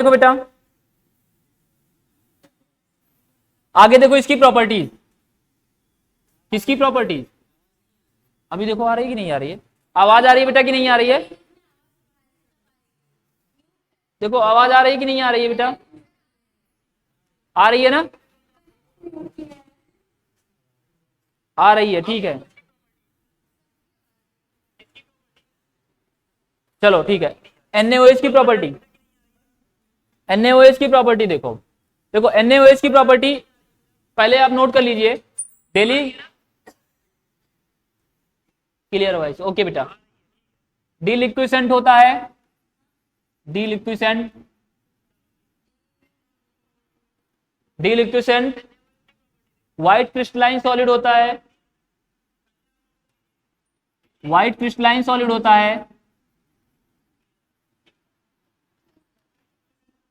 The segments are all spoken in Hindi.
देखो बेटा, आगे देखो इसकी प्रॉपर्टीज, किसकी प्रॉपर्टीज, अभी देखो आ रही है कि नहीं आ रही है, आवाज आ रही है बेटा कि नहीं आ रही है, देखो आवाज आ रही है कि नहीं आ रही है बेटा, आ रही है ना, आ रही है, ठीक है, चलो ठीक है। NaOH की प्रॉपर्टी, NaOH की प्रॉपर्टी देखो, देखो NaOH की प्रॉपर्टी पहले आप नोट कर लीजिए, डेली क्लियर वॉइस, ओके बेटा, डीलिक्विसेंट होता है, deliquescent, deliquescent white crystalline solid होता है, व्हाइट क्रिस्टलाइन सॉलिड होता है,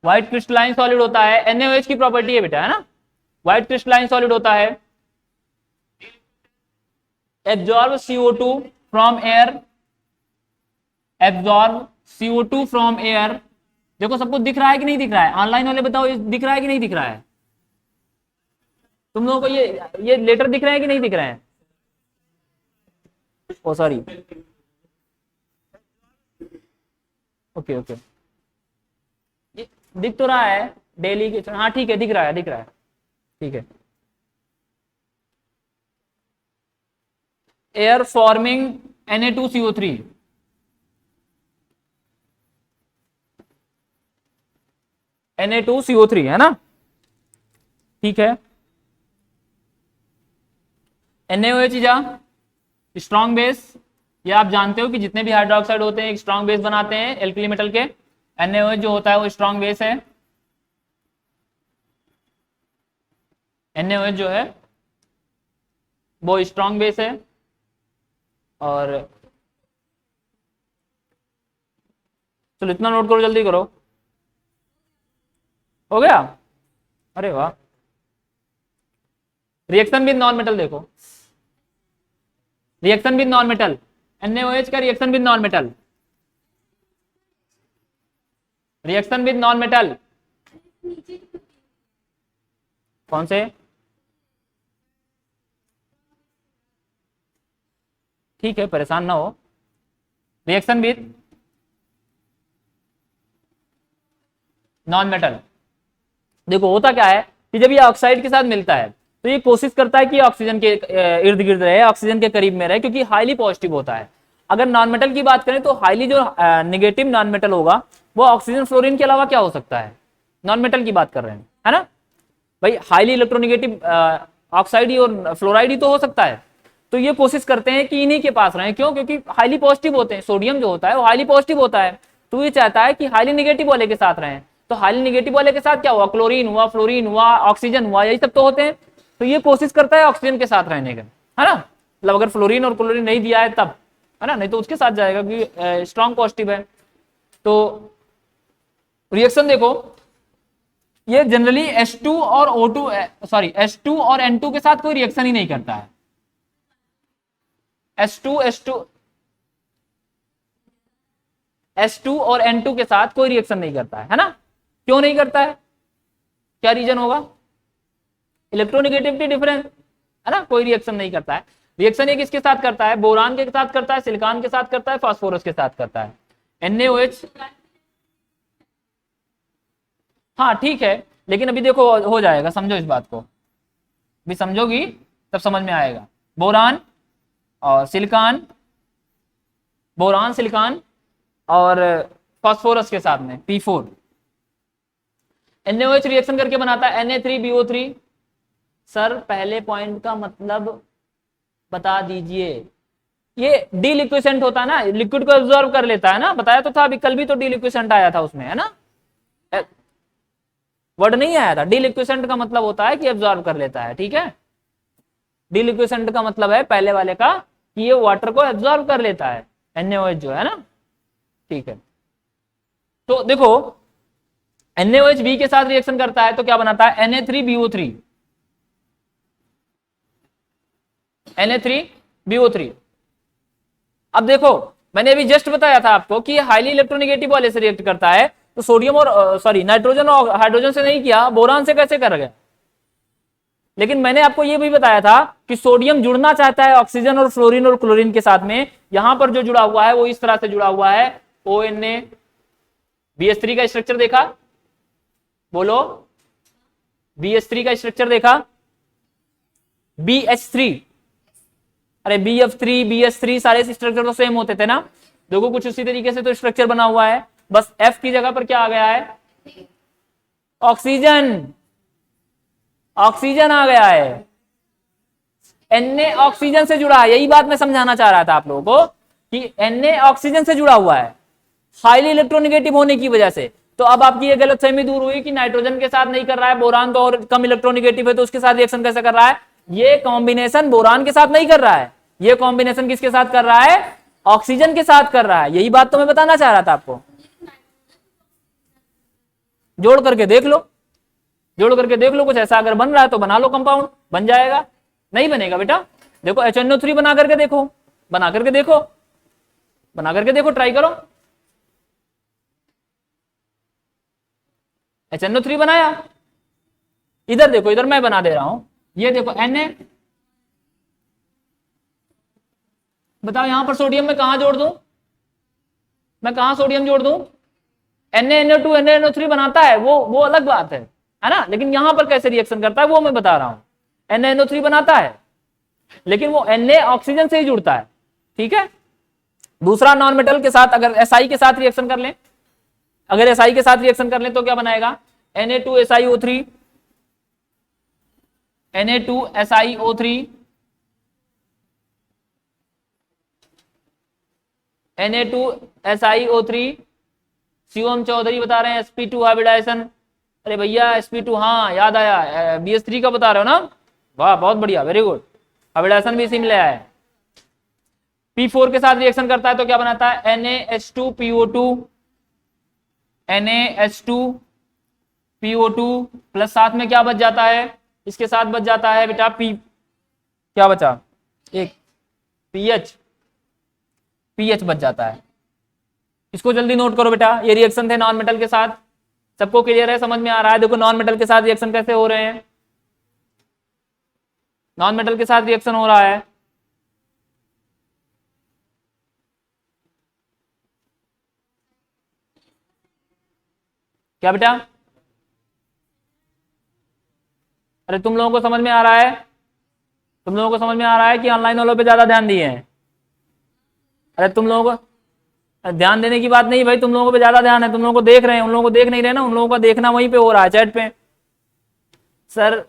व्हाइट क्रिस्टलाइन सॉलिड होता है, NaOH की प्रॉपर्टी है बेटा, है ना, व्हाइट क्रिस्टलाइन सॉलिड होता है, absorb CO2 from air, absorb CO2 from air, देखो सब कुछ दिख रहा है कि नहीं दिख रहा है, ऑनलाइन वाले बताओ ये दिख रहा है कि नहीं दिख रहा है, तुम लोगों को ये लेटर दिख रहे हैं कि नहीं दिख रहे हैं, ओ सॉरी, ओके ओके, ये दिख तो रहा है डेली के, हाँ ठीक है, दिख रहा है, दिख रहा है, ठीक है, एयर फॉर्मिंग Na2CO3, Na2CO3 है ना, ठीक है, NaOH is a strong base, ये आप जानते हो कि जितने भी हाइड्रोक्साइड होते हैं एक स्ट्रॉन्ग बेस बनाते हैं एल्कली मेटल के, NaOH जो होता है वो स्ट्रॉन्ग बेस है, NaOH जो है वो स्ट्रॉन्ग बेस है, और चलो इतना नोट करो, जल्दी करो, हो गया, अरे वाह, रिएक्शन विद नॉन मेटल देखो, reaction with non metal, NaOH का reaction with non metal, reaction with non metal, कौन से, ठीक है परेशान ना हो, रिएक्शन विद नॉन मेटल, देखो होता क्या है कि जब ये ऑक्साइड के साथ मिलता है तो ये कोशिश करता है कि ऑक्सीजन के इर्द गिर्द रहे, ऑक्सीजन के करीब में रहे, क्योंकि हाईली पॉजिटिव होता है। अगर नॉन मेटल की बात करें तो हाईली जो नेगेटिव नॉन मेटल होगा वो ऑक्सीजन फ्लोरीन के अलावा क्या हो सकता है, नॉन मेटल की बात कर रहे हैं, है ना भाई, हाईली इलेक्ट्रोनेगेटिव ऑक्साइड ही और फ्लोराइड ही तो हो सकता है, तो ये कोशिश करते हैं कि इन्हीं के पास रहें, क्यों, क्योंकि हाईली पॉजिटिव होते हैं, सोडियम जो होता है वो हाईली पॉजिटिव होता है, तो ये चाहता है कि हाईली नेगेटिव वाले के साथ रहें, तो हाईली नेगेटिव वाले के साथ क्या हुआ, क्लोरीन हुआ, फ्लोरीन हुआ, ऑक्सीजन हुआ, यही सब तो होते हैं, तो ये कोशिश करता है ऑक्सीजन के साथ रहने का, है ना, मतलब अगर फ्लोरीन और क्लोरीन नहीं दिया है तब, है ना, नहीं तो उसके साथ जाएगा क्योंकि स्ट्रॉन्ग पॉजिटिव है। तो रिएक्शन देखो, ये जनरली H2 और O2 सॉरी H2 और N2 के साथ कोई रिएक्शन ही नहीं करता है, H2 और N2 के साथ कोई रिएक्शन नहीं करता है ना, क्यों नहीं करता है, क्या रीजन होगा, इलेक्ट्रोनेगेटिविटी डिफरेंस, है ना, कोई रिएक्शन नहीं करता है। रिएक्शन ये किसके साथ करता है, बोरान के साथ करता है, सिलिकॉन के साथ करता है, फास्फोरस के साथ करता है, NaOH, हाँ ठीक है, लेकिन अभी देखो हो जाएगा, समझो इस बात को, भी समझोगी तब समझ में आएगा, बोरान और सिलिकॉन, बोरान सिलिकॉन और फास्फोरस के साथ में P4, NaOH रिएक्शन करके बनाता है Na3BO3, सर पहले पॉइंट का मतलब बता दीजिए, ये डीलिक्विसेंट होता है ना, लिक्विड को एब्जॉर्ब कर लेता है ना, बताया तो था अभी, कल भी तो डीलिक्विसेंट आया था उसमें, है ना, वर्ड नहीं आया था, डीलिक्विसेंट का मतलब होता है कि एब्जॉर्ब कर लेता है, ठीक है, डीलिक्विसेंट का मतलब है पहले वाले का कि ये वाटर को एब्जॉर्ब कर लेता है, NaOH जो है ना, ठीक है, तो देखो NaOH B के साथ रिएक्शन करता है तो क्या बनाता है, Na3BO3, Na3BO3, अब देखो मैंने अभी जस्ट बताया था आपको कि हाईली इलेक्ट्रोनेगेटिव वाले से रिएक्ट करता है, तो सोडियम और सॉरी नाइट्रोजन और हाइड्रोजन से नहीं किया, बोरान से कैसे कर गए? लेकिन मैंने आपको ये भी बताया था कि सोडियम जुड़ना चाहता है ऑक्सीजन और फ्लोरीन और क्लोरीन के साथ में। यहां पर जो जुड़ा हुआ है वो इस तरह से जुड़ा हुआ है, ONA BH3 का स्ट्रक्चर देखा, बोलो BH3 का स्ट्रक्चर देखा, BH3, अरे BF3 BH3 सारे स्ट्रक्चर तो सेम होते थे ना, देखो कुछ उसी तरीके से तो स्ट्रक्चर बना हुआ है, बस F की जगह पर क्या आ गया है? ऑक्सीजन, ऑक्सीजन आ गया है। Na ऑक्सीजन से जुड़ा है, यही बात मैं समझाना चाह रहा था आप लोगों को कि Na ऑक्सीजन से जुड़ा हुआ है हाईली इलेक्ट्रोनेगेटिव होने की वजह से। तो अब आपकी ये गलतफहमी दूर हुई कि नाइट्रोजन के साथ नहीं कर रहा है, बोरान तो और कम इलेक्ट्रोनेगेटिव है तो उसके साथ रिएक्शन कैसे कर रहा है? ये कॉम्बिनेशन बोरान के साथ नहीं कर रहा है, ये कॉम्बिनेशन किसके साथ कर रहा है? ऑक्सीजन के साथ कर रहा है। यही बात तो मैं बताना चाह रहा था आपको। जोड़ करके देख लो, जोड़ करके देख लो, कुछ ऐसा अगर बन रहा है तो बना लो, कंपाउंड बन जाएगा। नहीं बनेगा बेटा, देखो HNO3 बना करके देखो, बना करके देखो, बना करके देखो, ट्राई करो। HNO3 बनाया, इधर देखो, इधर मैं बना दे रहा हूं, ये देखो Na, बताओ यहां पर सोडियम में कहां जोड़ दूं? मैं कहां सोडियम जोड़ दूं? NaNO2 NaNO3 बनाता है, वो अलग बात है ना, लेकिन यहां पर कैसे रिएक्शन करता है वो मैं बता रहा हूं। NaNO3 बनाता है लेकिन वो Na ऑक्सीजन से ही जुड़ता है, ठीक है। दूसरा नॉन मेटल के साथ अगर Si के साथ रिएक्शन कर लें, अगर Si के साथ रिएक्शन कर लें तो क्या बनाएगा? Na2SiO3, Na2SiO3, Na2SiO3, Shivam Chaudhary बता रहे हैं sp2 हाइब्रिडाइजेशन। अरे भैया sp2, हाँ याद आया, BH3 का बता रहे हो ना, वाह बहुत बढ़िया, वेरी गुड, हाइब्रिडाइजेशन भी इसी में ले आया है। P4 के साथ रिएक्शन करता है तो क्या बनाता है? NaH2PO2, NaH2PO2 प्लस साथ में क्या बच जाता है? इसके साथ बच जाता है बेटा P, क्या बचा? एक पीएच बच जाता है। इसको जल्दी नोट करो बेटा, ये रिएक्शन थे नॉन मेटल के साथ। सबको क्लियर है, समझ में आ रहा है? देखो नॉन मेटल के साथ रिएक्शन कैसे हो रहे हैं, नॉन मेटल के साथ रिएक्शन हो रहा है। क्या बेटा? अरे तुम लोगों को समझ में आ रहा है? तुम लोगों को समझ में आ रहा है कि ऑनलाइन वालों पे ज्यादा ध्यान दिए हैं? अरे तुम लोगों को ध्यान देने की बात नहीं भाई, तुम लोगों पे ज्यादा ध्यान है, तुम लोगों को देख रहे हैं, उन लोगों को देख नहीं रहे ना, उन लोगों का देखना वहीं पे हो रहा है चैट पे। Sir,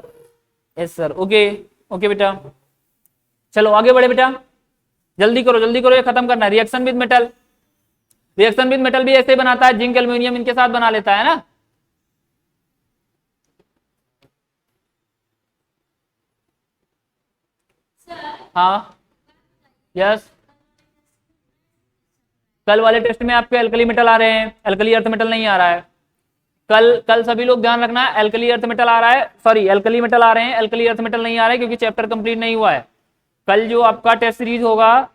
yes sir, okay okay बेटा, चलो आगे बढ़े बेटा, जल्दी करो जल्दी करो, ये खत्म करना है। Reaction with metal, reaction with metal भी ऐसे बनाता है, जिंक एल्यूमिनियम इनके साथ बना लेता है ना। हाँ यस, कल वाले टेस्ट में आपके अल्कली मेटल आ रहे हैं, अल्कली अर्थ मेटल नहीं आ रहा है। कल कल सभी लोग ध्यान रखना है, अल्कली अर्थ मेटल आ रहा है, सॉरी अल्कली मेटल आ रहे हैं, अल्कली अर्थ मेटल नहीं आ रहा है क्योंकि चैप्टर कंप्लीट नहीं हुआ है। कल जो आपका टेस्ट सीरीज होगा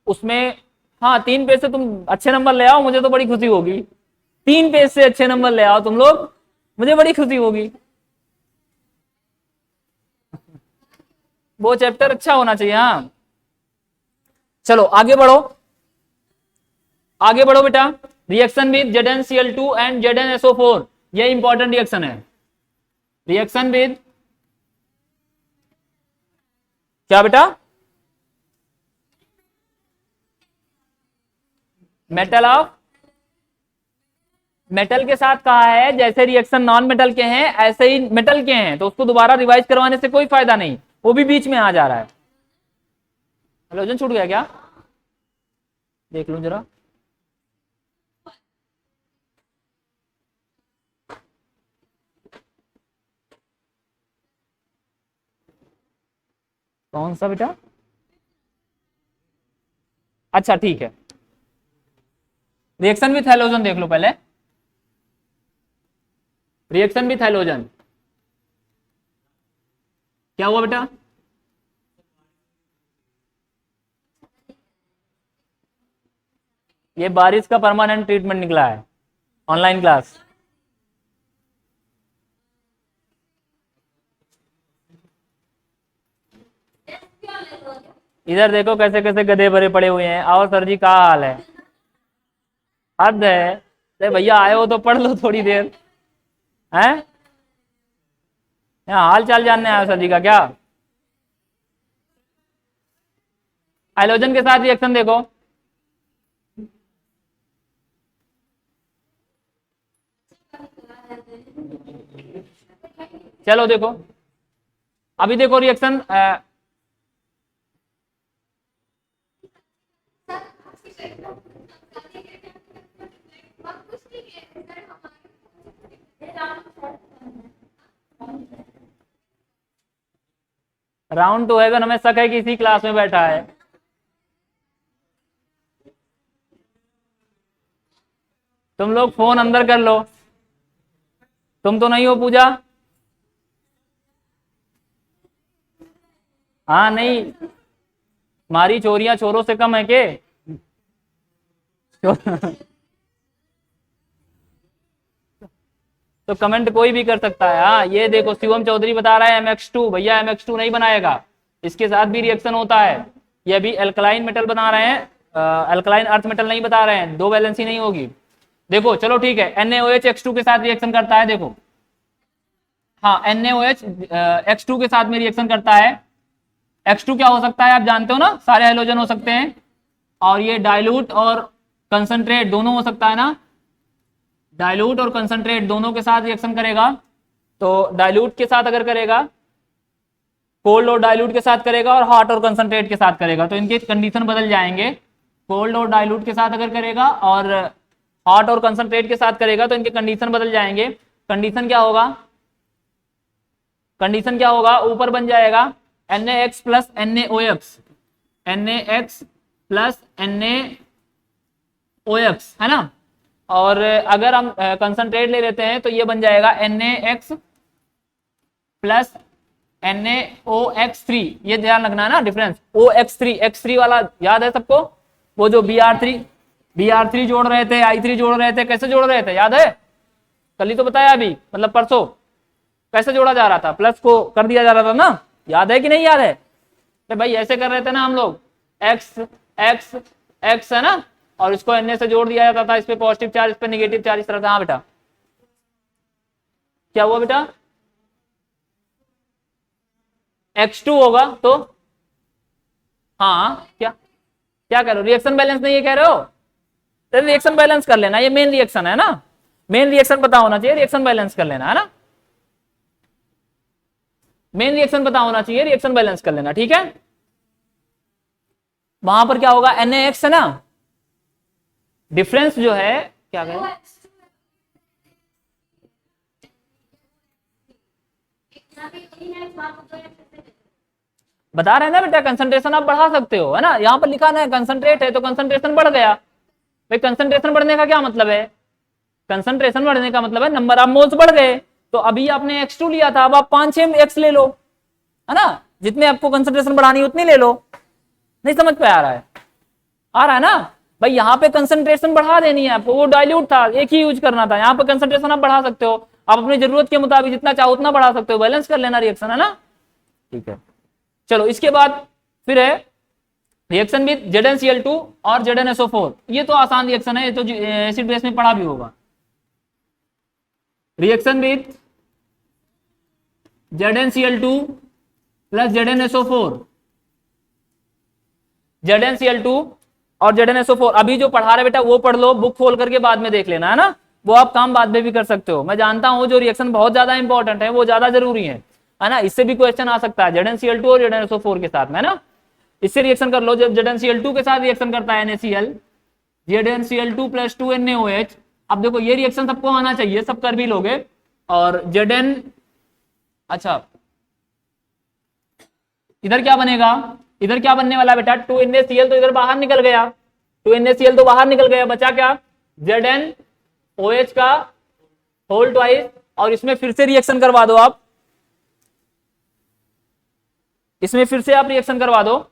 उसमें, हाँ 3 पेज से तुम अच्छे नंबर ले आओ, मुझे तो बड़ी खुशी होगी। 3 पेज से अच्छे नंबर ले आओ तुम लोग, मुझे बड़ी खुशी होगी। वो चैप्टर अच्छा होना चाहिए। हाँ चलो आगे बढ़ो, आगे बढ़ो बेटा। Reaction with ZnCl2 and ZnSO4, ये इंपॉर्टेंट रिएक्शन है। रिएक्शन विद क्या बेटा? मेटल ऑफ, मेटल के साथ कहा है, जैसे रिएक्शन नॉन मेटल के हैं ऐसे ही मेटल के हैं, तो उसको दोबारा रिवाइज करवाने से कोई फायदा नहीं, वो भी बीच में आ जा रहा है। हेलोजन छूट गया क्या? देख लूं जरा, कौन सा बेटा? अच्छा ठीक है, रिएक्शन विथ हेलोजन देख लो पहले, रिएक्शन विथ हेलोजन क्या हुआ बेटा? ये बारिश का परमानेंट ट्रीटमेंट निकला है, ऑनलाइन क्लास। इधर देखो कैसे कैसे गधे भरे पड़े हुए हैं। आओ सर जी, क्या हाल है? हद है। अरे भैया आए हो तो पढ़ लो थोड़ी देर, हैं? यहाँ हाल चाल जानने आए हो सर जी का क्या? हाइड्रोजन के साथ रिएक्शन देखो। चलो देखो, अभी देखो रिएक्शन राउंड टू हेवन, हमें शक है कि इसी क्लास में बैठा है। तुम लोग फोन अंदर कर लो। तुम तो नहीं हो पूजा? हाँ नहीं, हमारी चोरियां चोरों से कम है के? तो कमेंट कोई भी कर सकता है। हाँ ये देखो, शिवम चौधरी बता रहा है MX2। भैया MX2 नहीं बनाएगा, इसके साथ भी रिएक्शन होता है। ये भी अल्कलाइन मेटल बना रहे हैं, अल्कलाइन अर्थ मेटल नहीं बता रहे हैं, दो वैलेंसी नहीं होगी। देखो चलो ठीक है, NaOH X2 के साथ रिएक्शन करता है। देखो हाँ, NaOH X2 के साथ में रिएक्शन करता है। X2 क्या हो सकता है आप जानते हो ना, सारे हाइड्रोजन हो सकते हैं। और ये डाइल्यूट और कंसंट्रेट दोनों हो सकता है ना, डाइल्यूट और कंसंट्रेट दोनों के साथ रिएक्शन करेगा। तो डाइल्यूट के साथ अगर करेगा, कोल्ड और डाइल्यूट के साथ करेगा, और हॉट और कंसंट्रेट के साथ करेगा, तो इनके कंडीशन बदल जाएंगे। कोल्ड और डाइल्यूट के साथ अगर करेगा और हॉट और कंसंट्रेट के साथ करेगा तो इनके कंडीशन बदल जाएंगे। कंडीशन क्या होगा? कंडीशन क्या होगा? ऊपर बन जाएगा NaX plus NaOX, NaX plus NaOX, है ना। और अगर हम कंसंट्रेट ले लेते हैं तो ये बन जाएगा NaX प्लस NaOX3। ये ध्यान रखना है ना डिफरेंस, OX3, X3 वाला याद है सबको? वो जो Br3 जोड़ रहे थे, I3 जोड़ रहे थे, कैसे जोड़ रहे थे याद है? कल ही तो बताया, अभी मतलब परसों। कैसे जोड़ा जा रहा था? प्लस को कर दिया जा रहा था ना, याद है कि नहीं याद है? तो भाई ऐसे कर रहे थे ना हम लोग, X X X है ना, और इसको Na से जोड़ दिया जाता था, इस पे पॉजिटिव चार्ज, इस पे नेगेटिव चार्ज, इस तरह था। हाँ बेटा, क्या हुआ बेटा? X2 होगा तो हाँ, क्या क्या कह रहे हो? रिएक्शन बैलेंस नहीं है कह रहे हो? तो रिएक्शन बैलेंस कर लेना, ये मेन रिएक्शन है ना, मेन रिएक्शन पता होना चाहिए, रिएक्शन बैलेंस कर लेना है ना, मेन रिएक्शन पता होना चाहिए, रिएक्शन बैलेंस कर लेना, ठीक है। वहां पर क्या होगा? NaX है ना, डिफरेंस जो है क्या कहें, बता रहे हैं ना बेटा, कंसंट्रेशन आप बढ़ा सकते हो, है ना। यहाँ पर लिखा ना है कंसंट्रेट है तो कंसंट्रेशन बढ़ गया। भाई कंसंट्रेशन बढ़ने का क्या मतलब है? कंसंट्रेशन बढ़ने का मतलब है नंबर ऑफ मोल्स बढ़ गए। तो अभी आपने X2 लिया था, अब आप 5-6 X ले लो, है ना, जितने आपको कंसंट्रेशन बढ़ानी उतनी ले लो। नहीं समझ पे आ रहा है? आ रहा है ना भाई? यहाँ पे कंसंट्रेशन बढ़ा देनी है आपको, वो डाइल्यूट था, एक ही यूज करना था। यहाँ पे कंसंट्रेशन आप बढ़ा सकते हो, आप अपनी जरूरत के मुताबिक जितना चाहो उतना बढ़ा सकते हो, बैलेंस कर लेना रिएक्शन, है ना, ठीक है। चलो इसके बाद फिर है रिएक्शन विद ZnCl2 और ZnSO4। ये तो आसान रिएक्शन है, ये तो एसिड बेस में पढ़ा भी होगा। Reaction with ZnCl2 plus ZnSO4, ZnCl2 और ZnSO4 अभी जो पढ़ा रहे बेटा वो पढ़ लो, बुक खोल करके बाद में देख लेना, है ना। वो आप काम बाद में भी कर सकते हो। मैं जानता हूं जो रिएक्शन बहुत ज्यादा इंपॉर्टेंट है, वो ज्यादा जरूरी है ना। इससे भी क्वेश्चन आ सकता है ZnCl2 और ZnSO4 के साथ में ना, इससे रिएक्शन कर लो। जब ZnCl2 के साथ रिएक्शन करता है NaCl, ZnCl2 प्लस 2NaOH। अब देखो ये रिएक्शन सबको आना चाहिए, सब कर भी लोगे। और अच्छा इधर क्या बनेगा? इधर क्या बनने वाला बेटा? 2NaCl तो इधर बाहर निकल गया, 2NaCl तो बाहर निकल गया, बचा क्या? ZnOH का होल ट्वाइस। और इसमें फिर से रिएक्शन करवा दो आप, इसमें फिर से आप रिएक्शन करवा दो,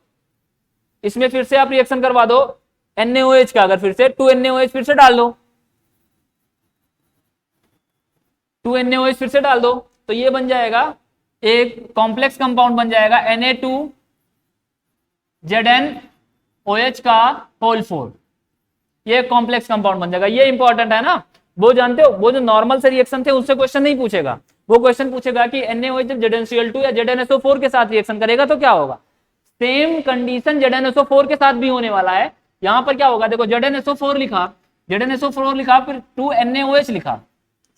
इसमें फिर से आप रिएक्शन करवा दो NaOH का, अगर फिर से 2NaOH फिर से डाल दो, 2NaOH फिर से डाल दो, तो ये बन जाएगा एक कॉम्प्लेक्स कंपाउंड बन जाएगा Na2ZnOH का होल 4। ये कॉम्प्लेक्स कंपाउंड बन जाएगा। ये इंपॉर्टेंट है ना, वो जानते हो, वो जो नॉर्मल से रिएक्शन थे उससे क्वेश्चन नहीं पूछेगा, वो क्वेश्चन पूछेगा कि NaOH जब ZnCl2 या ZnSO4 के साथ रिएक्शन करेगा तो क्या होगा। सेम कंडीशन ZnSO4 के साथ भी होने वाला है। यहां पर क्या होगा, देखो ZnSO4 लिखा, ZnSO4 लिखा, फिर 2NaOH लिखा,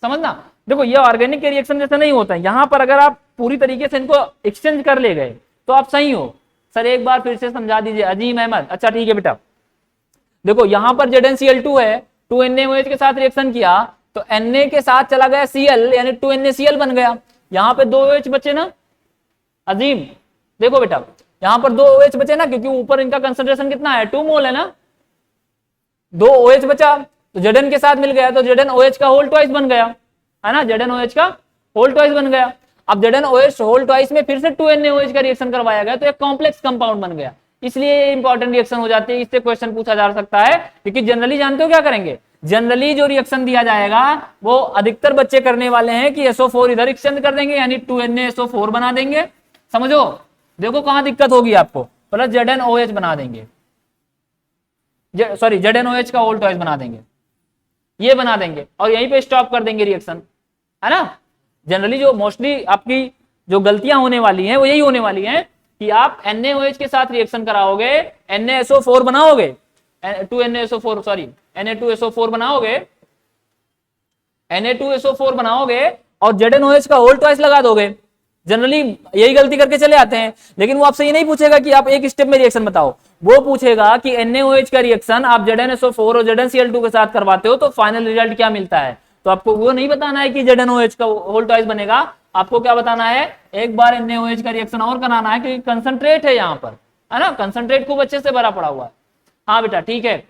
समझना। देखो ये ऑर्गेनिक के रिएक्शन जैसा नहीं होता है। यहां पर अगर आप पूरी तरीके से इनको एक्सचेंज कर ले गए तो आप सही हो। सर एक बार फिर से समझा दीजिए अजीम अहमद। अच्छा ठीक है बेटा, देखो यहां पर ZnCl2 है, 2NaOH के साथ रिएक्शन किया तो Na के साथ चला गया Cl, यानी 2NaCl बन गया। यहां पे 2 OH बचे ना अजीम, देखो बेटा यहां पर 2 OH बचे ना, क्योंकि ऊपर इनका कंसंट्रेशन कितना है, 2 मोल है ना, 2 OH बचा तो Zn के साथ मिल गया तो ZnOH का होल ट्वाइस बन गया, है ना, ZnOH का होल ट्वाइस बन गया। अब ZnOH होल ट्वाइस में फिर से 2NaOH का रिएक्शन करवाया गया तो एक कॉम्प्लेक्स कंपाउंड बन गया। इसलिए ये इंपॉर्टेंट रिएक्शन हो जाती है, इससे क्वेश्चन पूछा जा सकता है। क्योंकि जनरली जानते हो क्या करेंगे, जनरली जो रिएक्शन दिया जाएगा वो अधिकतर बच्चे करने वाले हैं कि SO4 इधर एक्सचेंज कर देंगे, यानी 2NaSO4 बना देंगे। समझो, देखो कहां दिक्कत होगी आपको, प्लस ZnOH बना देंगे, सॉरी ZnOH का होल ट्वाइस बना देंगे, ये बना देंगे और यहीं पे स्टॉप कर देंगे रिएक्शन, है ना। जनरली जो मोस्टली आपकी जो गलतियां होने वाली हैं वो यही होने वाली हैं कि आप NaOH के साथ रिएक्शन कराओगे, NaSO4 बनाओगे, 2NaSO4 सॉरी Na2SO4 बनाओगे, Na2SO4 बनाओगे और ZnOH का होल ट्वाइस लगा दोगे। जनरली यही गलती करके चले आते हैं, लेकिन वो आपसे ये नहीं पूछेगा कि आप एक स्टेप में रिएक्शन बताओ, वो पूछेगा कि NaOH का रिएक्शन आप ZnSO4 और ZnCl2 के साथ करवाते हो तो फाइनल रिजल्ट क्या मिलता है। तो आपको वो नहीं बताना है कि ZnOH का होल ट्वाइस बनेगा, आपको क्या बताना है, एक बार NaOH का रिएक्शन और कराना है, क्योंकि कंसंट्रेट है यहाँ पर, है ना, कंसंट्रेट खूब अच्छे से भरा पड़ा हुआ है। हाँ बेटा ठीक है,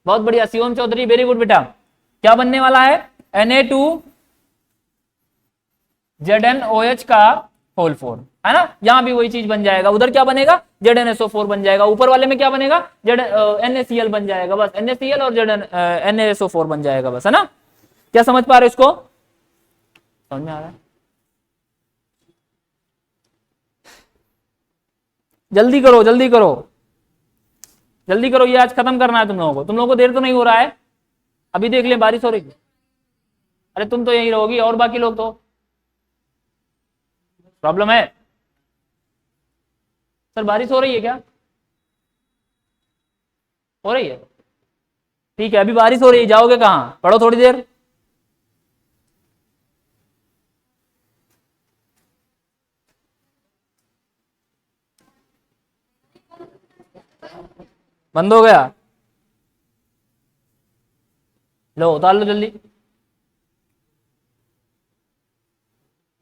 बहुत बढ़िया शिवम चौधरी, वेरी गुड बेटा। क्या बनने वाला है, Na2ZnOH का होल 4, है ना। यहां भी वही चीज बन जाएगा, उधर क्या बनेगा, ZnSO4 बन जाएगा, ऊपर वाले में क्या बनेगा, NaCl बन जाएगा, बस NaCl और NaSO4 बन जाएगा, बस, है ना। क्या समझ पा रहे हो इसको, समझ में आ रहा है। जल्दी करो जल्दी करो जल्दी करो, ये आज खत्म करना है तुम लोगों को। तुम लोगों को देर तो नहीं हो रहा है, अभी देख ले बारिश हो रही है। अरे तुम तो यही रहोगी और बाकी लोग तो प्रॉब्लम है। सर बारिश हो रही है क्या, हो रही है, ठीक है, अभी बारिश हो रही है, जाओगे कहाँ, पढ़ो थोड़ी देर। बंद हो गया, लो उतार लो जल्दी।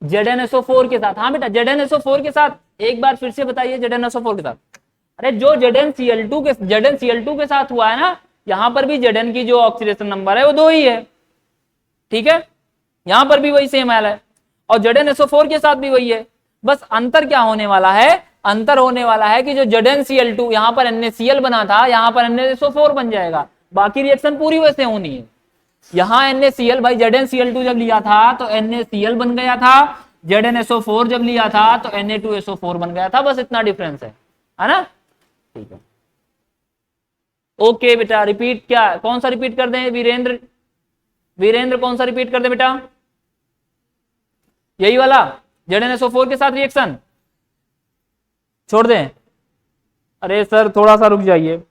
ZnSO4 के साथ, हाँ बेटा ZnSO4 के साथ, एक बार फिर से बताइए ZnSO4 के साथ। अरे जो ZnCl2 के साथ हुआ है ना, यहां पर भी Zn की जो ऑक्सीडेशन नंबर है वो 2 ही है, ठीक है, यहां पर भी वही सेम आया है और ZnSO4 के साथ भी वही है। बस अंतर क्या होने वाला है, अंतर होने वाला है कि जो ZnCl2 यहां पर NaCl बना था, यहां पर NaSO4 बन जाएगा, बाकी रिएक्शन पूरी वैसे होनी है। यहां NaCl भाई ZnCl2 जब लिया था तो NaCl बन गया था, ZnSO4 जब लिया था तो Na2SO4 बन गया था, बस इतना डिफरेंस है ना, ठीक है। ओके बेटा, रिपीट क्या, कौन सा रिपीट कर दें, वीरेंद्र कौन सा रिपीट कर दे बेटा, यही वाला ZnSO4 के साथ रिएक्शन छोड़ दें। अरे सर थोड़ा सा रुक जाइए,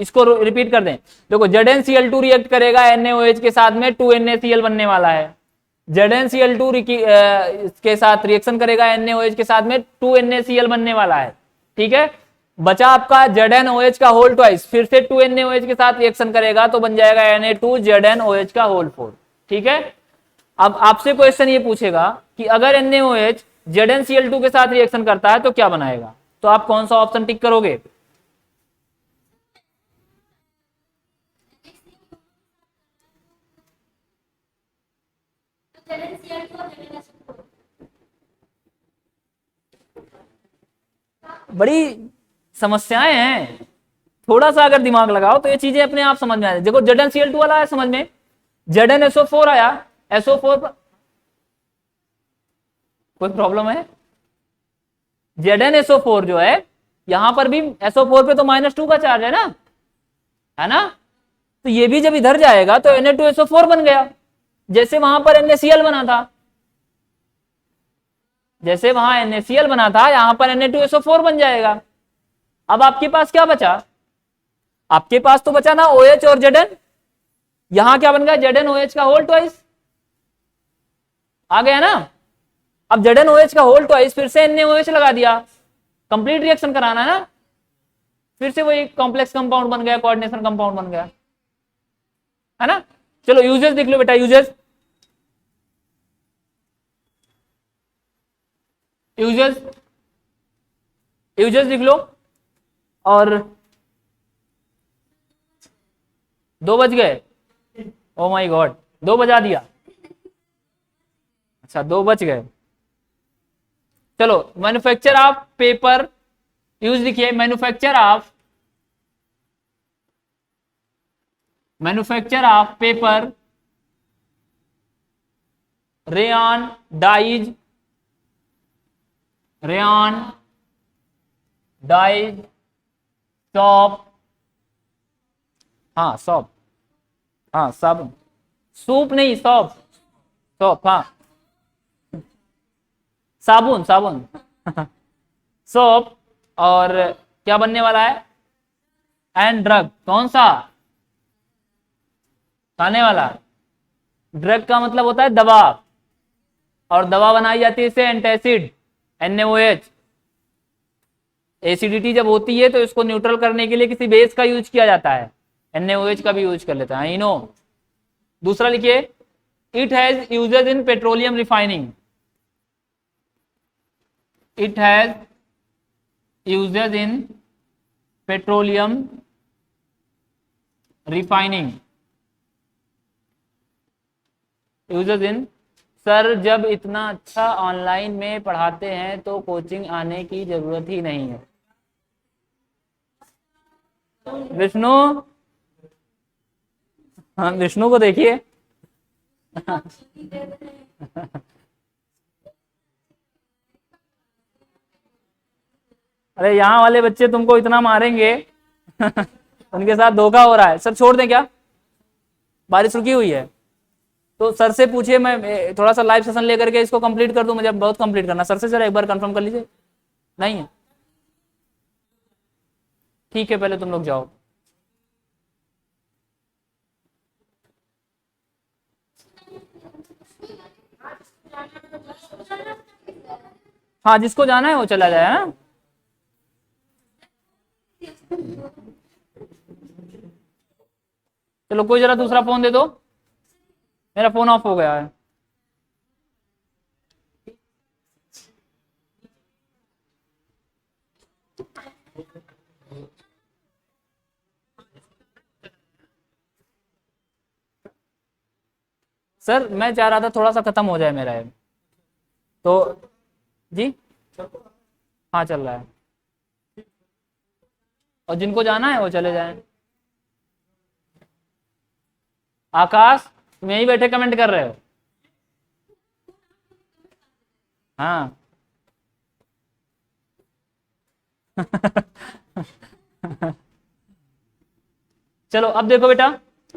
इसको रिपीट कर दें। देखो ZnCl2 रिएक्ट करेगा NaOH के साथ में, 2NaCl बनने वाला है। ZnCl2 के साथ रिएक्शन करेगा NaOH के साथ में, 2NaCl बनने वाला है, ठीक है। बचा आपका ZnOH का होल ट्वाइस, फिर से 2NaOH के साथ रिएक्शन करेगा तो बन जाएगा Na2ZnOH का होल 4, ठीक है। अब आपसे क्वेश्चन ये पूछेगा कि अगर NaOH ZnCl2 के साथ रिएक्शन करता है तो क्या बनाएगा, तो आप कौन सा ऑप्शन टिक करोगे। बड़ी समस्याएं हैं, थोड़ा सा अगर दिमाग लगाओ तो ये चीजें अपने आप समझ में आ जाए। देखो ZnCl2 वाला है समझ में, ZnSO4 आया, SO4 कोई प्रॉब्लम है? ZnSO4 जो है यहां पर भी SO4 पे तो -2 का चार्ज है ना, तो ये भी जब इधर जाएगा तो Na2SO4 बन गया, जैसे वहां पर NaCl बना था, जैसे वहां NaCl बना था यहां पर Na2SO4 बन जाएगा। अब आपके पास क्या बचा? आपके पास तो बचा ना OH और Zn, यहां क्या बन गया ZnOH का होल ट्वाइस आ गया ना। अब ZnOH का होल ट्वाइस फिर से NaOH लगा दिया, कंप्लीट रिएक्शन कराना है ना, फिर से वही कॉम्प्लेक्स कंपाउंड बन गया, कोऑर्डिनेशन कंपाउंड बन गया, है ना। चलो यूजेस देख लो बेटा, यूजेस यूजेस यूजेस लिख लो। और 2 बज गए, ओ माय गॉड 2 बजा दिया, अच्छा 2 बज गए। चलो मैन्युफैक्चर ऑफ पेपर, यूज लिखिए, manufacture of paper, rayon dyes, soap, हाँ सॉप, हाँ साबुन, सूप नहीं सॉप, सॉप हाँ साबुन साबुन सोप। और क्या बनने वाला है? एंड ड्रग, कौन सा? खाने वाला। ड्रग का मतलब होता है दवा, और दवा बनाई जाती है इससे एंटासिड, NaOH। एसिडिटी जब होती है तो इसको न्यूट्रल करने के लिए किसी बेस का यूज किया जाता है, NaOH का भी यूज कर लेता है, नो। दूसरा लिखिए, it has uses in petroleum refining, it has uses in petroleum refining, uses in. Sir जब इतना अच्छा ऑनलाइन में पढ़ाते हैं तो कोचिंग आने की जरूरत ही नहीं है। विष्णु, हाँ विष्णु को देखिए अरे यहाँ वाले बच्चे तुमको इतना मारेंगे उनके साथ धोखा हो रहा है। सर छोड़ दें क्या, बारिश रुकी हुई है? तो सर से पूछिए, मैं थोड़ा सा लाइव सेशन लेकर के इसको कंप्लीट कर दूं, मुझे बहुत कंप्लीट करना। सर से जरा एक बार कंफर्म कर लीजिए। नहीं है, ठीक है पहले तुम लोग जाओ। हाँ जिसको जाना है वो चला जाए, हाँ चलो कोई जरा दूसरा फोन दे दो, मेरा फोन ऑफ हो गया है। सर मैं चाह रहा था थोड़ा सा खत्म हो जाए मेरा ये, तो जी हाँ चल रहा है, और जिनको जाना है वो चले जाएं। आकाश तुम यहीं बैठे कमेंट कर रहे हो? हाँ चलो अब देखो बेटा,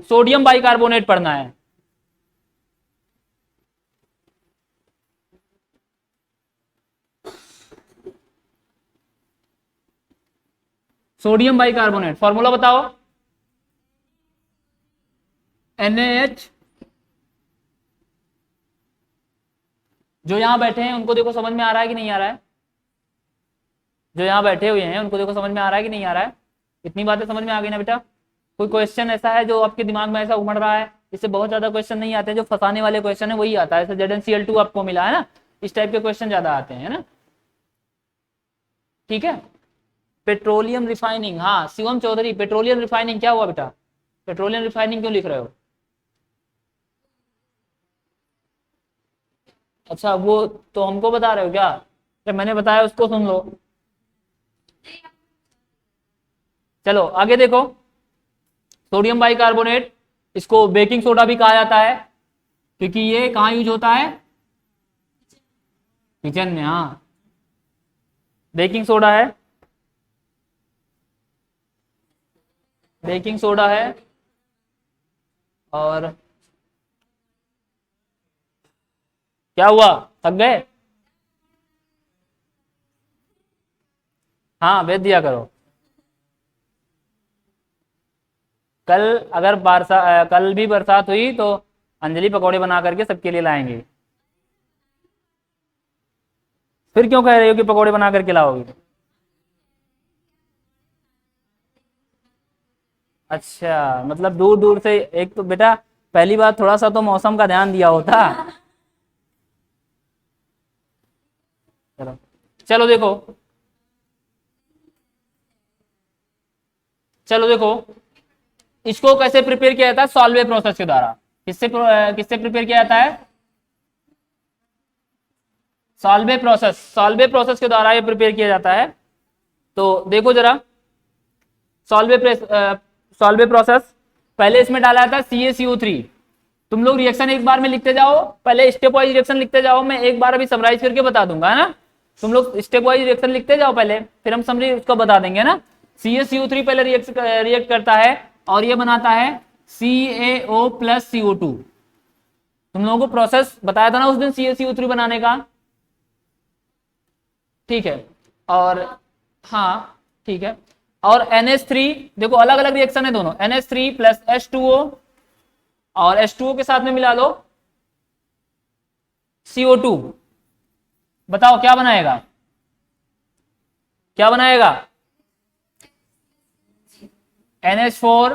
सोडियम बाइकार्बोनेट पढ़ना है। सोडियम बाइकार्बोनेट फॉर्मूला बताओ। NaH, जो यहां बैठे हैं उनको देखो समझ में आ रहा है कि नहीं आ रहा है? जो यहाँ बैठे हुए हैं उनको देखो समझ में आ रहा है कि नहीं आ रहा है? इतनी बातें समझ में आ गई ना बेटा? कोई क्वेश्चन ऐसा है जो आपके दिमाग में ऐसा उमड़ रहा है? इससे बहुत ज्यादा क्वेश्चन नहीं आते, जो फंसाने वाले क्वेश्चन है वही आता है। जैसे ZnCl2 आपको मिला है ना, इस टाइप के क्वेश्चन ज्यादा आते हैं ना, ठीक है। पेट्रोलियम रिफाइनिंग, हाँ शिवम चौधरी, पेट्रोलियम रिफाइनिंग क्या हुआ बेटा? पेट्रोलियम रिफाइनिंग क्यों लिख रहे हो? अच्छा वो तो हमको बता रहे हो क्या? जब मैंने बताया उसको सुन लो। चलो आगे देखो, सोडियम बाइकार्बोनेट, इसको बेकिंग सोडा भी कहा जाता है क्योंकि ये कहाँ यूज होता है, किचन में। हाँ, बेकिंग सोडा है, बेकिंग सोडा है। और क्या हुआ, थक गए? हाँ, भेज दिया करो। कल अगर कल भी बरसात हुई तो अंजलि पकौड़े बना करके सबके लिए लाएंगे। फिर क्यों कह रही हो कि पकौड़े बना करके लाओगी? अच्छा, मतलब दूर दूर से। एक तो बेटा पहली बात, थोड़ा सा तो मौसम का ध्यान दिया होता। चलो, चलो देखो, चलो देखो, इसको कैसे प्रिपेयर किया जाता है, सॉल्वे प्रोसेस के द्वारा। किससे प्रिपेयर किया जाता है, सॉल्वे प्रोसेस। सॉल्वे प्रोसेस के द्वारा ये प्रिपेयर किया जाता है। तो देखो जरा, सॉल्वे प्रोसेस, पहले इसमें डाला जाता है CaCO3। तुम लोग रिएक्शन एक बार में लिखते जाओ, पहले स्टेप वाइज रिएक्शन लिखते जाओ, मैं एक बार अभी समराइज करके बता दूंगा, है ना। तुम लोग स्टेप वाइज रिएक्शन लिखते जाओ पहले, फिर हम समरी उसको बता देंगे ना। CaCO3 पहले रिएक्ट करता है और ये बनाता है CaO प्लस CO2। तुम लोगों को प्रोसेस बताया था ना उस दिन CaCO3 बनाने का, ठीक है। और हाँ, ठीक है। और NH3, देखो अलग अलग रिएक्शन है दोनों, NH3 प्लस H2O, और H2O के साथ में मिला लो CO2। बताओ क्या बनाएगा, क्या बनाएगा, NH4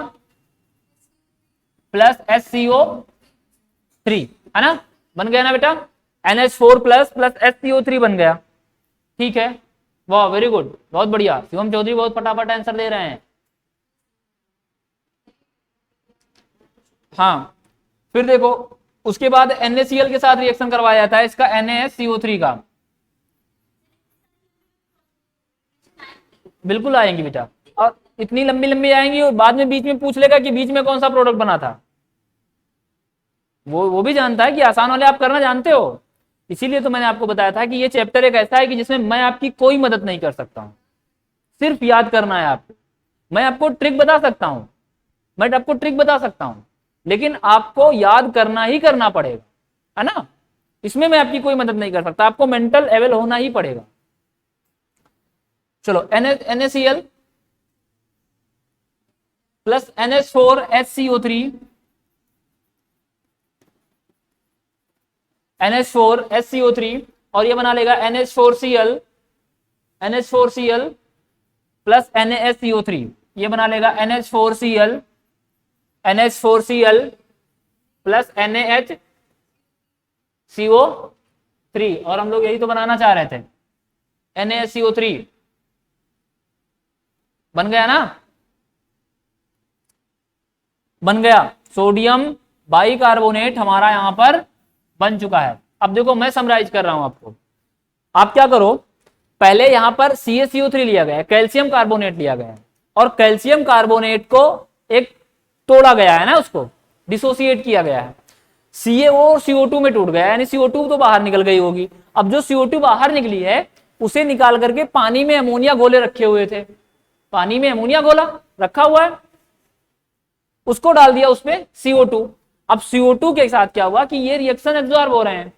प्लस HCO3, है ना। बन गया ना बेटा, NH4 प्लस HCO3 बन गया, ठीक है। वाह, वेरी गुड, बहुत बढ़िया। शिवम चौधरी बहुत फटाफट आंसर दे रहे हैं। हाँ, फिर देखो, उसके बाद NaCl के साथ रिएक्शन करवाया जाता है इसका, NaCO3 का। बिल्कुल आएंगी बेटा, और इतनी लंबी लंबी आएंगी, और बाद में बीच में पूछ लेगा कि बीच में कौन सा प्रोडक्ट बना था। वो भी जानता है कि आसान वाले आप करना जानते हो, इसीलिए तो मैंने आपको बताया था कि ये चैप्टर एक ऐसा है कि जिसमें मैं आपकी कोई मदद नहीं कर सकता हूं, सिर्फ याद करना है आपको। मैं आपको ट्रिक बता सकता हूं, लेकिन आपको याद करना ही करना पड़ेगा, है ना। इसमें मैं आपकी कोई मदद नहीं कर सकता, आपको मेंटल एवेल होना ही पड़ेगा। चलो, NaCl प्लस NH4HCO3, NH4HCO3, और ये बना लेगा NH4Cl प्लस NaSCO3। ये बना लेगा NH4Cl प्लस NaHCO3, और हम लोग यही तो बनाना चाह रहे थे, NaSCO3। बन गया ना, बन गया। सोडियम बाइकार्बोनेट हमारा यहां पर बन चुका है। अब देखो, मैं समराइज कर रहा हूं आपको। आप क्या करो, पहले यहां पर CaCO3 लिया गया है, कैल्शियम कार्बोनेट लिया गया है, और कैल्शियम कार्बोनेट को एक तोड़ा गया है ना, उसको डिसोसिएट किया गया है, CaO और CO2 में टूट गया, यानी CO2 तो बाहर निकल गई होगी। अब जो CO2 बाहर निकली है उसे निकाल करके पानी में अमोनिया घोले रखे हुए थे, पानी में अमोनिया घोला रखा हुआ है, उसको डाल दिया उसमें CO2। अब CO2 के साथ क्या हुआ कि ये रिएक्शन एब्जॉर्ब हो रहे हैं,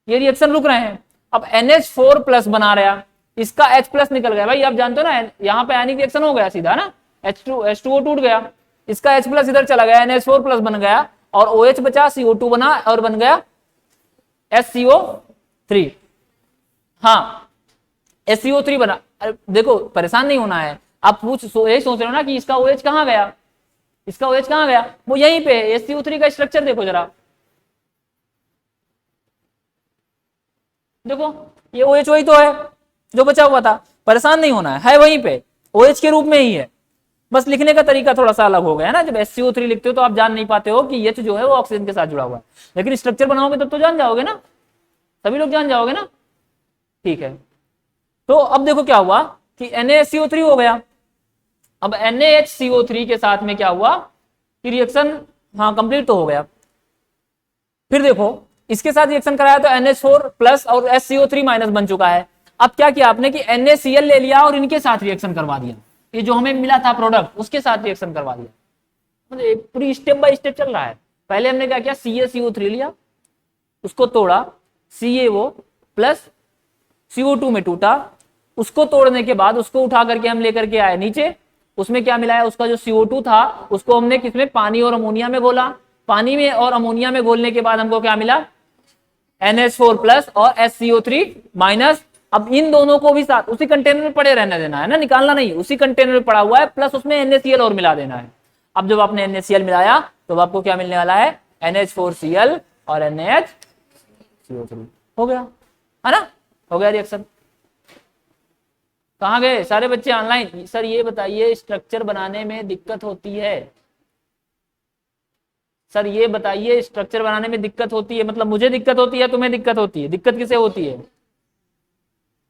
ये रिएक्शन रुक रहे हैं। अब NH4 प्लस बना रहा, इसका H प्लस निकल गया। भाई आप जानते हो ना, यहां पे आयनिक रिएक्शन हो गया सीधा ना, H2O टूट गया, इसका H प्लस इधर चला गया, NH4 प्लस बन गया, और OH बचा, CO2 बना, और बन गया SCO3। हाँ, SCO3 बना। देखो परेशान नहीं होना है, आप यही सोच रहे हो ना कि इसका OH कहां गया, इसका OH कहां गया, वो यहीं पे। SCO3 का स्ट्रक्चर देखो जरा, देखो ये OH वही तो है जो बचा हुआ था, परेशान नहीं होना है वहीं पे, OH के रूप में ही है, बस लिखने का तरीका थोड़ा सा अलग हो गया है ना। जब SCO3 लिखते हो तो आप जान नहीं पाते हो कि H जो है वो ऑक्सीजन के साथ जुड़ा हुआ है, लेकिन स्ट्रक्चर बनाओगे तब तो जान जाओगे ना, सभी लोग जान जाओगे ना, ठीक है। तो अब देखो क्या हुआ कि NaSCO3 हो गया, अब NaHCO3 के साथ में क्या हुआ कि रिएक्शन हाँ कंप्लीट तो हो गया। फिर देखो इसके साथ रिएक्शन कराया तो NH4 प्लस और SCO3 माइनस बन चुका है। अब क्या किया आपने कि NaCl ले लिया और इनके साथ रिएक्शन करवा दिया, ये जो हमें मिला था प्रोडक्ट उसके साथ रिएक्शन करवा दिया। मतलब पूरी स्टेप बाय स्टेप चल रहा है। पहले हमने क्या किया, CaCO3 लिया, उसको तोड़ा, CaO प्लस CO2 में टूटा, उसको तोड़ने के बाद उसको उठा करके हम लेकर के आए नीचे, उसमें क्या मिलाया, उसका जो CO2 था उसको हमने किसमें, पानी और अमोनिया में घोला। पानी में और अमोनिया में घोलने के बाद हमको क्या मिला, NH4 प्लस और SCO3 माइनस। अब इन दोनों को भी साथ उसी कंटेनर में पड़े रहने देना है ना, निकालना नहीं, उसी कंटेनर में पड़ा हुआ है, प्लस उसमें NaCl और मिला देना है। अब जब आपने NaCl मिलाया तो आपको क्या मिलने वाला है, NH4Cl और NaHCO3 हो गया, है ना, हो गया रिएक्शन। कहाँ गए सारे बच्चे ऑनलाइन? सर ये बताइए स्ट्रक्चर बनाने में दिक्कत होती है, सर ये बताइए स्ट्रक्चर बनाने में दिक्कत होती है, मतलब मुझे दिक्कत होती है, तुम्हें दिक्कत होती है? दिक्कत किसे होती है?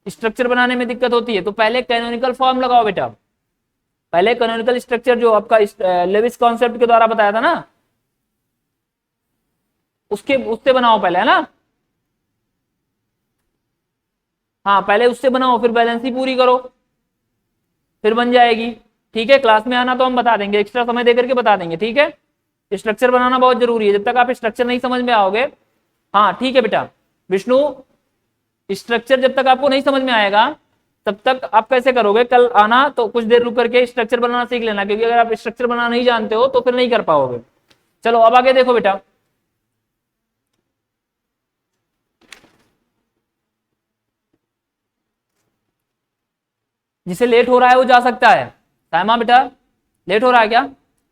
स्ट्रक्चर बनाने में दिक्कत होती है तो पहले कैनोनिकल फॉर्म लगाओ बेटा। पहले कैनोनिकल स्ट्रक्चर जो आपका लेविस कॉन्सेप्ट के द्वारा बताया था ना, उससे बनाओ पहले, है ना। हाँ पहले उससे बनाओ, फिर बैलेंसी पूरी करो, फिर बन जाएगी। ठीक है, क्लास में आना तो हम बता देंगे, एक्स्ट्रा समय देकर के बता देंगे। ठीक है, स्ट्रक्चर बनाना बहुत जरूरी है, जब तक आप स्ट्रक्चर नहीं समझ में आओगे। हाँ ठीक है बेटा विष्णु, स्ट्रक्चर जब तक आपको नहीं समझ में आएगा तब तक आप कैसे करोगे, कल आना तो कुछ देर रुक करके स्ट्रक्चर बनाना सीख लेना, क्योंकि अगर आप स्ट्रक्चर बनाना नहीं जानते हो तो फिर नहीं कर पाओगे। चलो अब आगे देखो बेटा, जिसे लेट हो रहा है वो जा सकता है। सायमा बेटा लेट हो रहा है क्या?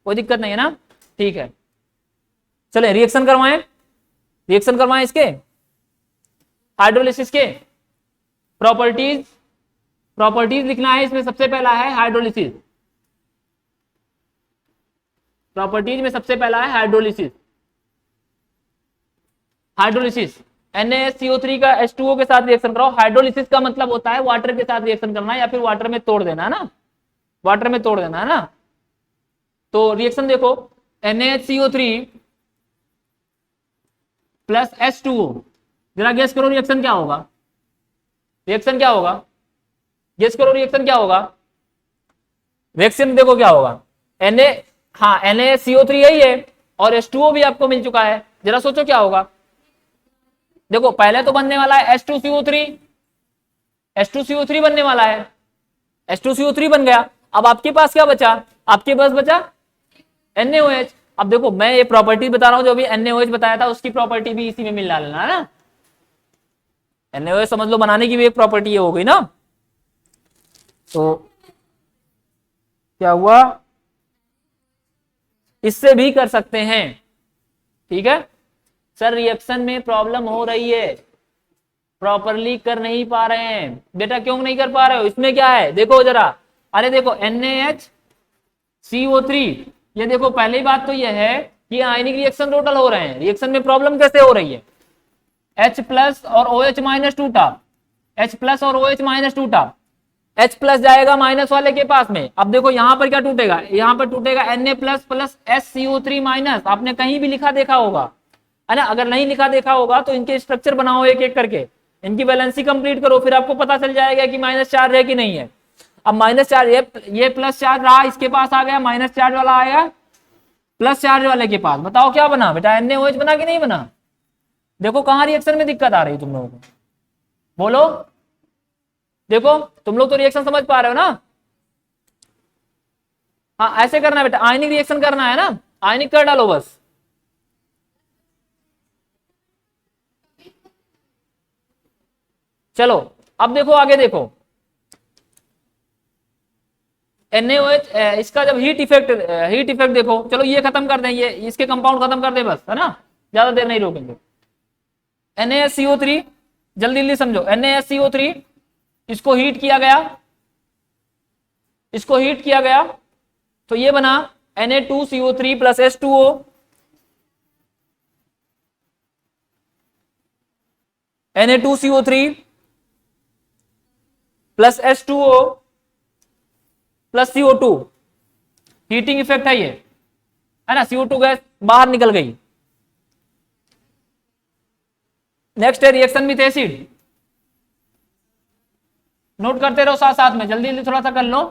कोई दिक्कत नहीं है ना, ठीक है। चले रिएक्शन करवाएं, रिएक्शन करवाएं इसके हाइड्रोलिसिस के प्रॉपर्टीज, प्रॉपर्टीज लिखना है इसमें। सबसे पहला है हाइड्रोलिसिस, प्रॉपर्टीज में सबसे पहला है हाइड्रोलिसिस। हाइड्रोलिसिस NaCO3 का H2O के साथ रिएक्शन कराओ। हाइड्रोलिसिस का मतलब होता है वाटर के साथ रिएक्शन करना या फिर वाटर में तोड़ देना, है ना, वाटर में तोड़ देना, है ना। तो रिएक्शन देखो, NaCO3 प्लस H2O, जरा गेस करो रिएक्शन क्या होगा, रिएक्शन क्या होगा, गेस करो रिएक्शन क्या होगा। रिएक्शन देखो क्या होगा, हाँ NaCO3 यही है और H2O भी आपको मिल चुका है, जरा सोचो क्या होगा। देखो पहले तो बनने वाला है H2CO3, H2CO3 बनने वाला है, H2CO3 बन गया। अब आपके पास क्या बचा, आपके पास बचा NaOH। अब देखो मैं ये प्रॉपर्टी बता रहा हूं, जो अभी NaOH बताया था उसकी प्रॉपर्टी भी इसी में मिल डालना, है ना। NaOH समझ लो बनाने की भी एक प्रॉपर्टी ये हो गई ना। तो क्या हुआ, इससे भी कर सकते हैं। ठीक है सर, रिएक्शन में प्रॉब्लम हो रही है, प्रॉपरली कर नहीं पा रहे हैं बेटा। क्यों नहीं कर पा रहे हो, इसमें क्या है देखो जरा। अरे देखो NaHCO3, ये देखो पहली बात तो ये है कि आयनिक रिएक्शन टोटल हो रहे हैं, रिएक्शन में प्रॉब्लम कैसे हो रही है, H प्लस और OH माइनस टूटा, H प्लस और OH माइनस टूटा, H प्लस जाएगा माइनस वाले के पास में। अब देखो यहां पर क्या टूटेगा, यहां पर टूटेगा Na plus plus SCO3 minus. आपने कहीं भी लिखा देखा होगा, है ना, अगर नहीं लिखा देखा होगा तो इनके स्ट्रक्चर बनाओ एक एक करके, इनकी बैलेंसी कंप्लीट करो, फिर आपको पता चल जाएगा कि माइनस चार्ज है कि नहीं है। अब माइनस चार्ज, ये प्लस चार्ज रहा, इसके पास आ गया, माइनस चार्ज वाला आया प्लस चार्ज वाले के पास। बताओ क्या बना बेटा, NaOH बना कि नहीं बना। देखो कहां रिएक्शन में दिक्कत आ रही तुम लोगों को, बोलो। देखो तुम लोग तो रिएक्शन समझ पा रहे हो ना। हाँ ऐसे करना बेटा, आयनिक रिएक्शन करना है ना, आयनिक कर डालो बस। चलो अब देखो आगे देखो, NaOH इसका जब हीट इफेक्ट देखो, चलो ये खत्म कर दें, ये इसके कंपाउंड खत्म कर दे बस, है ना, ज्यादा देर नहीं रोकेंगे। NaSCO3 जल्दी जल्दी समझो, NaSCO3 इसको हीट किया गया, इसको हीट किया गया तो ये बना Na2CO3 plus H2O, Na2CO3 plus H2O plus CO2, heating effect है ये, है ना, CO2 गैस बाहर निकल गई। नेक्स्ट है रिएक्शन विथ एसिड, नोट करते रहो साथ साथ में, जल्दी जल्दी थोड़ा सा कर लो।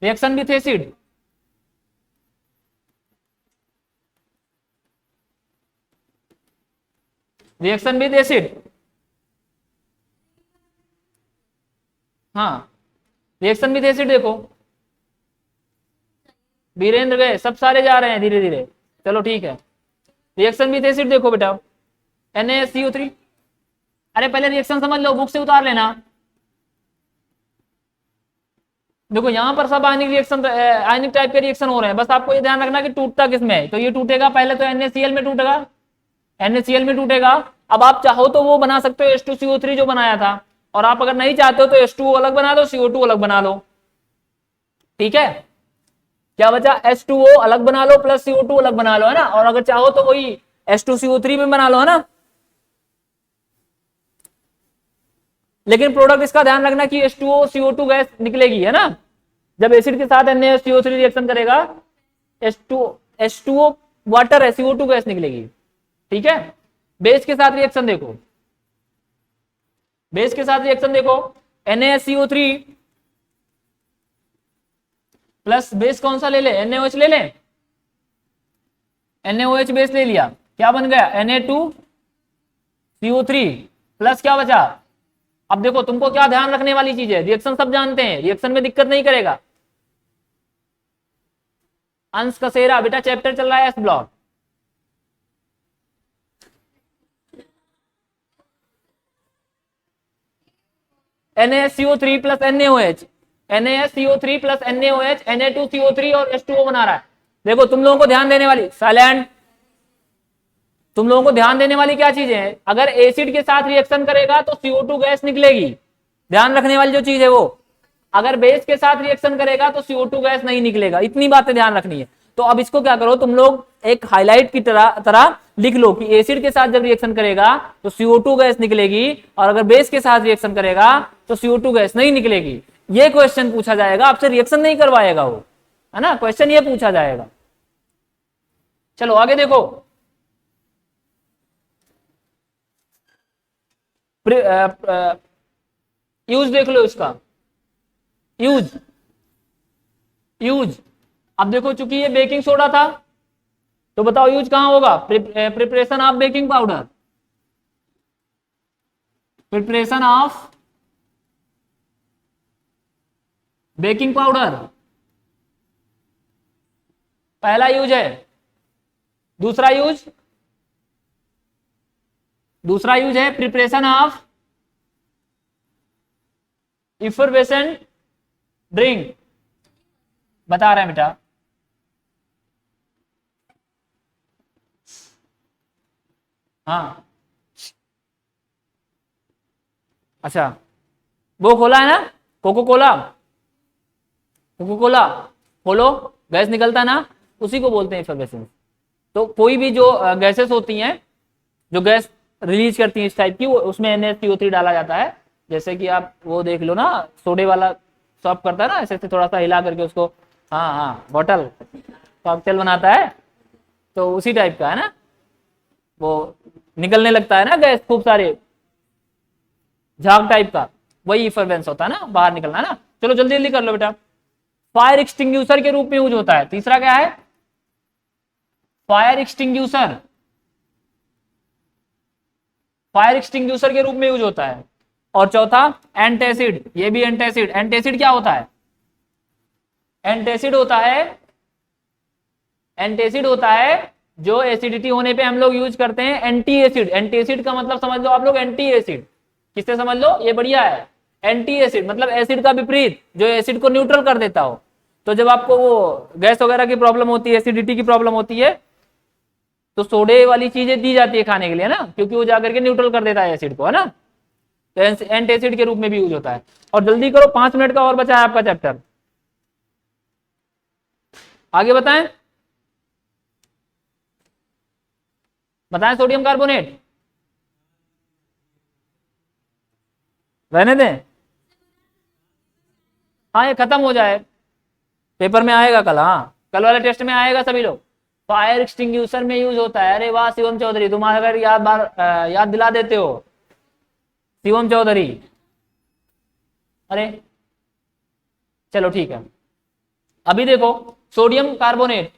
Reaction with acid, reaction with acid, हाँ रिएक्शन विद एसिड देखो, वीरेंद्र गए, सब सारे जा रहे हैं धीरे धीरे, चलो ठीक है। रिएक्शन विद एसिड देखो बेटा, NaSCO3, अरे पहले रिएक्शन समझ लो, बुक से उतार लेना। देखो यहाँ पर सब आयनिक रिएक्शन, आयनिक टाइप के रिएक्शन हो रहे हैं, बस आपको ये ध्यान रखना कि टूटता किसमें है। तो ये टूटेगा पहले तो NaCl में टूटेगा, NaCl में टूटेगा। अब आप चाहो तो वो बना सकते हो H2CO3 जो बनाया था, और आप अगर नहीं चाहते हो तो H2O अलग बना दो, CO2 अलग बना लो, ठीक है। क्या बचा, H2O अलग बना लो प्लस CO2 अलग बना लो, है ना, और अगर चाहो तो वही H2CO3 में बना लो, है ना। लेकिन प्रोडक्ट इसका ध्यान रखना कि H2O CO2 गैस निकलेगी, है ना, जब एसिड के साथ NaCO3 रिएक्शन करेगा, H2O वाटर है, CO2 गैस निकलेगी, ठीक है। बेस के साथ रिएक्शन देखो, बेस के साथ रिएक्शन देखो, NaSCO3 प्लस बेस कौन सा ले ले, NaOH ले लें, NaOH बेस ले लिया, क्या बन गया Na2CO3 प्लस क्या बचा। अब देखो तुमको क्या ध्यान रखने वाली चीज है, रिएक्शन सब जानते हैं, रिएक्शन में दिक्कत नहीं करेगा। अंश कसेरा बेटा चैप्टर चल रहा है S block, NaSCO3 plus NaOH, NaSCO3 plus NaOH Na2CO3 और H2O बना रहा है। देखो तुम लोगों को ध्यान देने वाली, साइलेंट, तुम लोगों को ध्यान देने वाली क्या चीजें हैं, अगर एसिड के साथ रिएक्शन करेगा तो CO2 गैस निकलेगी, ध्यान रखने वाली जो चीज है वो। अगर बेस के साथ रिएक्शन करेगा तो CO2 गैस नहीं निकलेगा, इतनी बातें ध्यान रखनी है। तो अब इसको क्या करो तुम लोग, एक हाईलाइट की तरह लिख लो कि एसिड के साथ जब रिएक्शन करेगा तो CO2 गैस निकलेगी, और अगर बेस के साथ रिएक्शन करेगा तो CO2 गैस नहीं निकलेगी। ये क्वेश्चन पूछा जाएगा, आपसे रिएक्शन नहीं करवाएगा वो, है ना, क्वेश्चन ये पूछा जाएगा। चलो आगे देखो, यूज देख लो इसका, यूज यूज। अब देखो चूंकि ये बेकिंग सोडा था, तो बताओ यूज कहां होगा, preparation of baking powder, preparation of baking powder पहला यूज है। दूसरा यूज, दूसरा यूज है प्रिपरेशन ऑफ इफरवेसेंट ड्रिंक, बता रहे हैं बेटा। हाँ अच्छा, वो खोला है ना, कोको कोला, कोको कोला खोलो, गैस निकलता है ना, उसी को बोलते हैं इफरवेसेंस। तो कोई भी जो गैसेस होती हैं जो गैस रिलीज करती हैं इस टाइप की, वो उसमें NaCO3 डाला जाता है। जैसे कि आप वो देख लो ना, सोडे वाला सॉप करता है ना, ऐसे थोड़ा सा हिला करके उसको, हाँ हाँ बॉटल कॉकटेल बनाता है, तो उसी टाइप का है ना, वो निकलने लगता है ना गैस, खूब सारे झाग टाइप का, वही इफरवेंस होता है ना, बाहर निकलना है ना। चलो जल्दी जल्दी कर लो बेटा। फायर एक्सटिंग्यूशर के रूप में यूज होता है। तीसरा क्या है, फायर एक्सटिंग्यूशर, फायर एक्सटिंग्यूशर के रूप में यूज होता है। और चौथा एंटासिड, ये भी एंटासिड। एंटासिड क्या होता है, एंटासिड होता है, एंटासिड होता है जो एसिडिटी होने पे हम लोग यूज करते हैं एंटी एसिड। एंटी एसिड का मतलब समझ लो आप लोग, एंटी एसिड किससे समझ लो, ये बढ़िया है। एंटी एसिड मतलब एसिड का विपरीत, जो एसिड को न्यूट्रल कर देता हो। तो जब आपको वो गैस वगैरह की प्रॉब्लम होती है, एसिडिटी की प्रॉब्लम होती है, तो सोडे वाली चीजें दी जाती है खाने के लिए ना, क्योंकि वो जाकर के न्यूट्रल कर देता है एसिड को, है ना। तो एंटासिड के रूप में भी यूज होता है। और जल्दी करो, 5 मिनट का और बचा है आपका चैप्टर, आगे बताएं, बताएं। सोडियम कार्बोनेट रहने दें, हाँ ये खत्म हो जाए, पेपर में आएगा कल, हाँ कल वाले टेस्ट में आएगा सभी लोग। फायर एक्सटिंग्यूशर में यूज होता है। अरे वाह शिवम चौधरी, तुम अगर याद दिला देते हो शिवम चौधरी। अरे चलो ठीक है, अभी देखो sodium carbonate,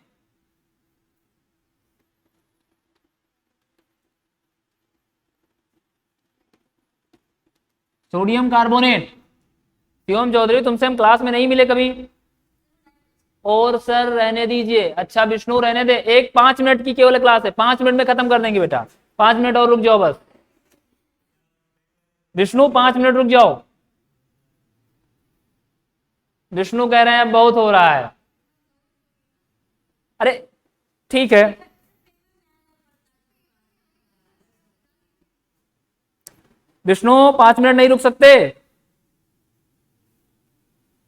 sodium carbonate. Shivam Chaudhary तुमसे हम क्लास में नहीं मिले कभी। और सर रहने दीजिए, अच्छा विष्णु रहने दे, एक 5 मिनट की केवल क्लास है, 5 मिनट में खत्म कर देंगे बेटा, 5 मिनट और रुक जाओ बस। विष्णु 5 मिनट रुक जाओ। विष्णु कह रहे हैं बहुत हो रहा है। अरे ठीक है, विष्णु 5 मिनट नहीं रुक सकते,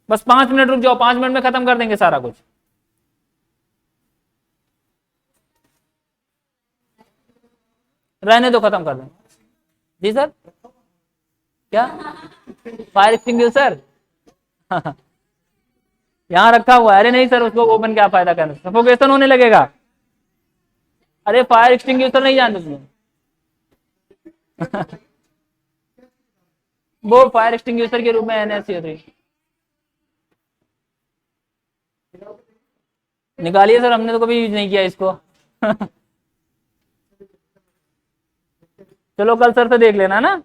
बस 5 मिनट रुक जाओ, 5 मिनट में खत्म कर देंगे सारा कुछ। रहने दो, खत्म कर देंगे। जी सर, क्या फायर एक्सटिंग्विशर यहाँ रखा हुआ है। अरे नहीं सर, उसको ओपन क्या फायदा करने, सफोकेशन होने लगेगा। अरे फायर एक्सटिंग्विशर नहीं जानते तुम वो फायर एक्सटिंग्विशर के रूप में NaCO3 निकालिए सर, हमने तो कभी यूज नहीं किया इसको चलो कल सर से देख लेना ना,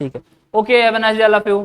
ठीक है। Okay, have a nice day, I love you.